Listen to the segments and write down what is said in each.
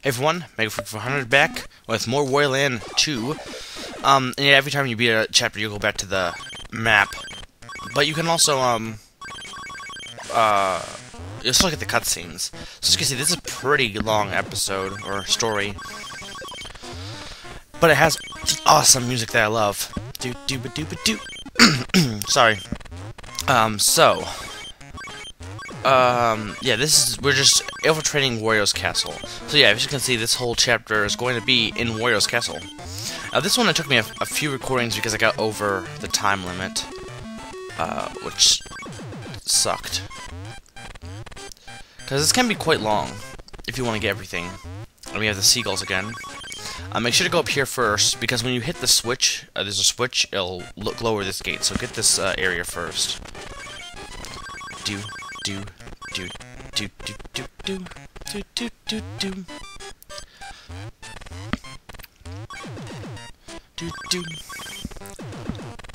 Hey everyone, Mega400 back with more Wario 2. And yeah, every time you beat a chapter, you go back to the map. But you can also, just look at the cutscenes. So as you can see, this is a pretty long episode, or story. But it has awesome music that I love. Do-do-ba-do-ba-do. Sorry. Yeah, we're just infiltrating Wario's castle. So yeah, as you can see, this whole chapter is going to be in Wario's castle. Now this one, it took me a few recordings because I got over the time limit, which sucked. Because this can be quite long, if you want to get everything. And we have the seagulls again. Make sure to go up here first, because when you hit the switch, there's a switch, it'll lower this gate. So get this area first. Do.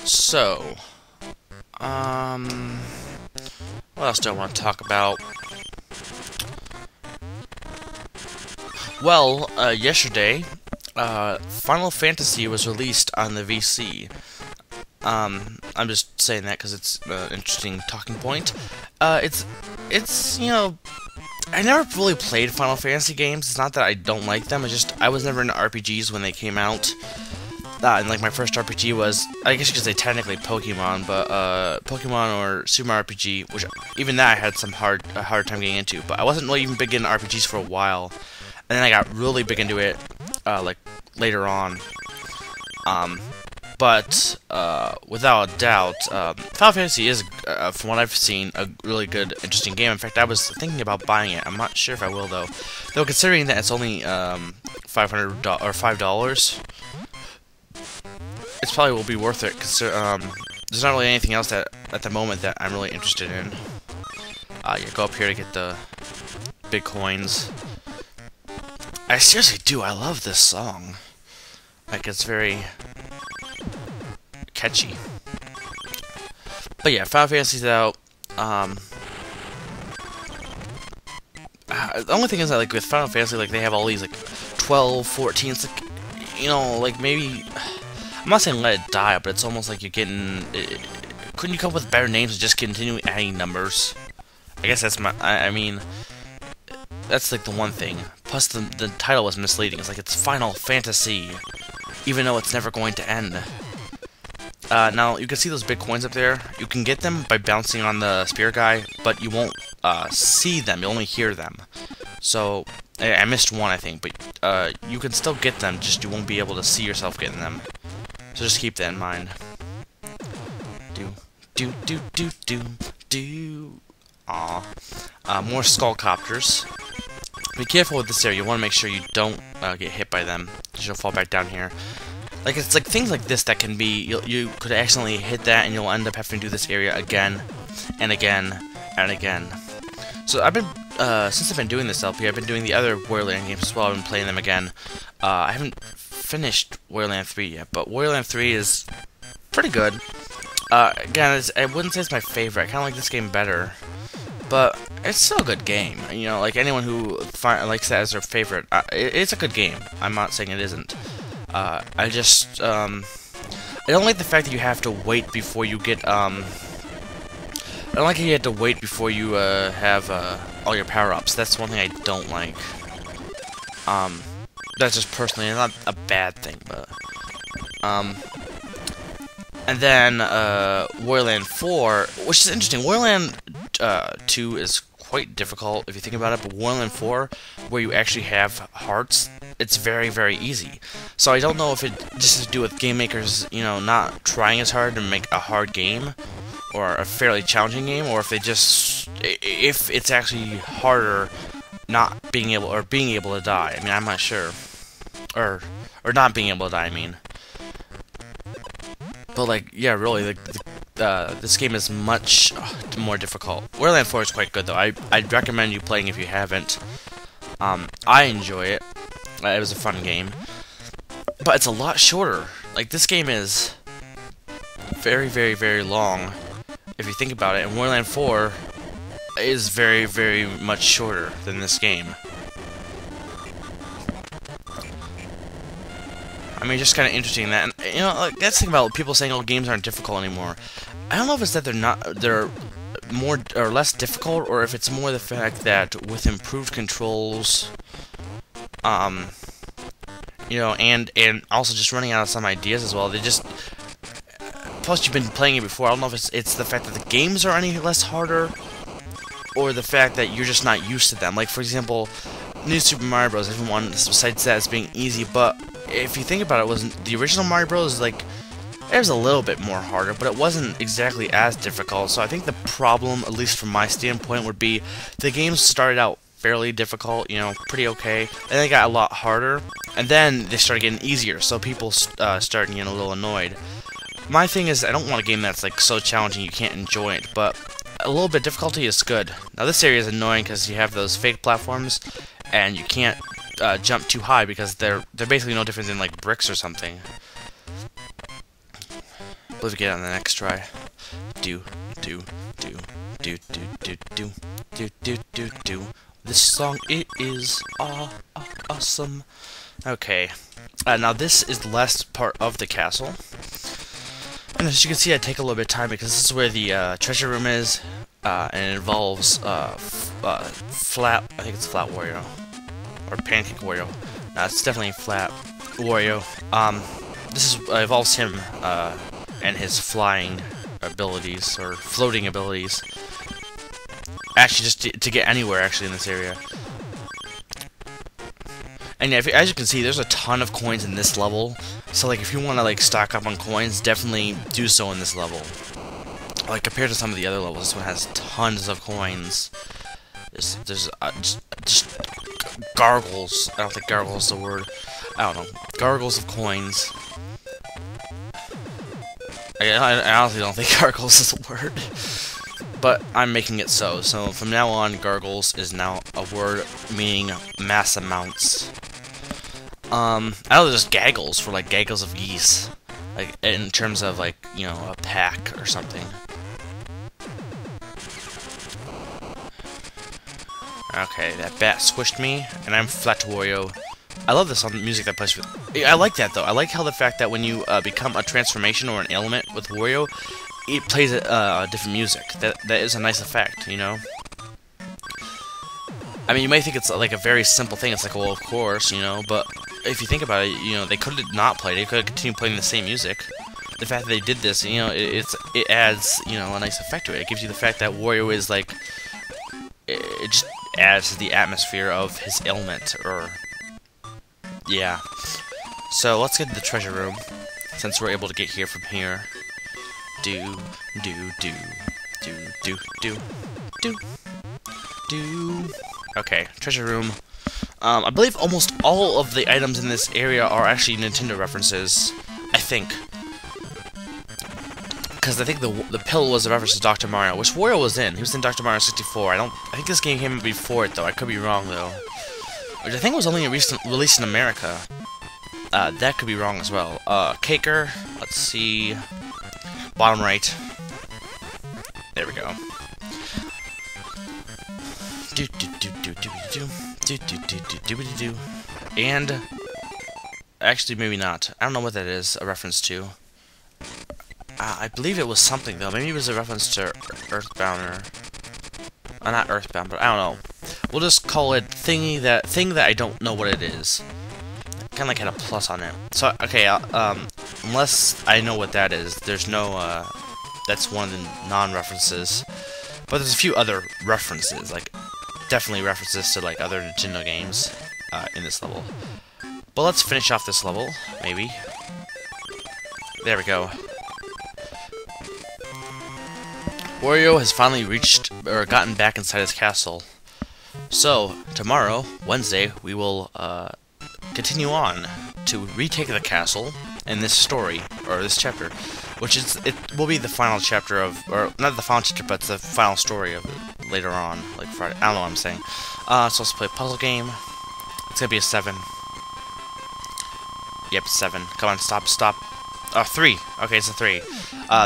So, what else do I want to talk about? Well, yesterday, Final Fantasy was released on the VC. I'm just saying that because it's an interesting talking point. It's you know, I never really played Final Fantasy games. It's not that I don't like them. I was never into RPGs when they came out. And like my first RPG was, I guess you could say technically Pokemon, but Pokemon or Super Mario RPG, which even that I had some hard time getting into. But I wasn't really even big into RPGs for a while, and then I got really big into it like later on. But without a doubt, Final Fantasy is, from what I've seen, a really good, interesting game. In fact, I was thinking about buying it. I'm not sure if I will, though. Though, considering that it's only $500 or $5, it probably will be worth it. Cause there's not really anything else that at the moment that I'm really interested in. Yeah, go up here to get the big coins. I seriously do. I love this song. Like, it's very catchy. But yeah, Final Fantasy's out. The only thing is that, like, with Final Fantasy, like, they have all these, like, 12, 14, it's like, you know, like, maybe, I'm not saying let it die, but it's almost like you're getting, couldn't you come up with better names and just continue adding numbers? I guess that's I mean, that's, like, the one thing. Plus, the title was misleading. It's like, it's Final Fantasy, even though it's never going to end. Now, you can see those big coins up there. You can get them by bouncing on the spear guy, but you won't see them. You'll only hear them. So, I missed one, I think, but you can still get them, just you won't be able to see yourself getting them. So just keep that in mind. Aw. More skullcopters. Be careful with this area. You want to make sure you don't get hit by them, because you'll fall back down here. Like, it's like things like this that can be, you could accidentally hit that and you'll end up having to do this area again and again and again. So I've been, since I've been doing this LP, I've been doing the other Wario games as well. I've been playing them again. I haven't finished Wario 3 yet, but Wario 3 is pretty good. Again, I wouldn't say it's my favorite. I kind of like this game better, but it's still a good game. You know, like anyone who likes that as their favorite, it's a good game. I'm not saying it isn't. I don't like the fact that you have to wait before you get, I don't like how you have to wait before you, have, all your power-ups. That's one thing I don't like. That's just personally, not a bad thing, but, and then, Wario 4, which is interesting. Wario 2 is quite difficult if you think about it, but Wario 4, where you actually have hearts, it's very, very easy. So I don't know if it just has to do with game makers, you know, not trying as hard to make a hard game, or a fairly challenging game, or if they just, if it's actually harder not being able, or being able to die. I mean, I'm not sure. Or not being able to die, I mean. But, like, yeah, really, like, this game is much more difficult. Wario 4 is quite good, though. I'd recommend you playing if you haven't. I enjoy it. It was a fun game. But it's a lot shorter. Like, this game is very, very, very long, if you think about it. And Wario 4 is very, very much shorter than this game. I mean, just kind of interesting that, and, you know, like, that's the thing about people saying, "Oh, games aren't difficult anymore." I don't know if it's that they're more or less difficult, or if it's more the fact that with improved controls, you know, and also just running out of some ideas as well. They just, plus you've been playing it before. I don't know if it's the fact that the games are any less harder, or the fact that you're just not used to them. Like, for example, New Super Mario Bros. Everyone cites that as being easy, but if you think about it, wasn't the original Mario Bros. Like, it was a little bit more harder, but it wasn't exactly as difficult. So I think the problem, at least from my standpoint, would be the games started out fairly difficult, you know, pretty okay, and they got a lot harder, and then they started getting easier, so people started getting a little annoyed. My thing is, I don't want a game that's like so challenging you can't enjoy it, but a little bit of difficulty is good. Now this area is annoying because you have those fake platforms, and you can't jump too high because they're basically no different than like bricks or something. Let's get on the next try. Do. This song, it is awesome. Okay. Now this is the last part of the castle. And as you can see, I take a little bit of time because this is where the treasure room is. And it involves flat, I think it's flat Wario. Or pancake Wario. No, it's definitely flat Wario. This involves him, and his flying abilities, or floating abilities. Actually, just to get anywhere, actually, in this area. And yeah, as you can see, there's a ton of coins in this level. So, like, if you want to, like, stock up on coins, definitely do so in this level. Like, compared to some of the other levels, this one has tons of coins. There's just gargles. I don't think gargle is the word. I don't know. Gargles of coins. I honestly don't think gargles is a word. But I'm making it so. So from now on, gargles is now a word meaning mass amounts. I know there's gaggles for like gaggles of geese. Like in terms of like, you know, a pack or something. Okay, that bat squished me, and I'm flat Wario. I love the song music that plays with. I like that though. I like how the fact that when you become a transformation or an element with Wario, it plays different music. That is a nice effect, you know. I mean, you may think it's like a very simple thing. It's like, well, of course, you know. But if you think about it, you know, they could have not played it. They could have continued playing the same music. The fact that they did this, you know, it adds, you know, a nice effect to it. It gives you the fact that Wario is like, it just adds to the atmosphere of his ailment, or yeah. So let's get to the treasure room, since we're able to get here from here. Do. Okay, treasure room. I believe almost all of the items in this area are actually Nintendo references. I think. Because I think the pill was a reference to Dr. Mario, which Wario was in. He was in Dr. Mario 64. I think this game came before it, though. I could be wrong, though. Which I think was only released in America. That could be wrong as well. Caker. Let's see. Bottom right. There we go. And actually, maybe not. I don't know what that is a reference to. I believe it was something though. Maybe it was a reference to Earthbound, or not Earthbound, but I don't know. We'll just call it thing that I don't know what it is. Kind of like had a plus on it. So okay, unless I know what that is, there's no. That's one of the non-references. But there's a few other references, like definitely references to like other Nintendo games in this level. But let's finish off this level, maybe. There we go. Wario has finally reached, or gotten back inside his castle. So, tomorrow, Wednesday, we will continue on to retake the castle in this story, or this chapter, which is, it will be the final chapter of, or not the final chapter, but it's the final story of it later on, like Friday. I don't know what I'm saying. So let's play a puzzle game. It's gonna be a 7. Yep, 7. Come on, stop. 3. Okay, it's a 3.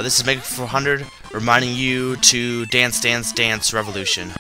This is Mega 400, reminding you to dance, dance, dance, revolution.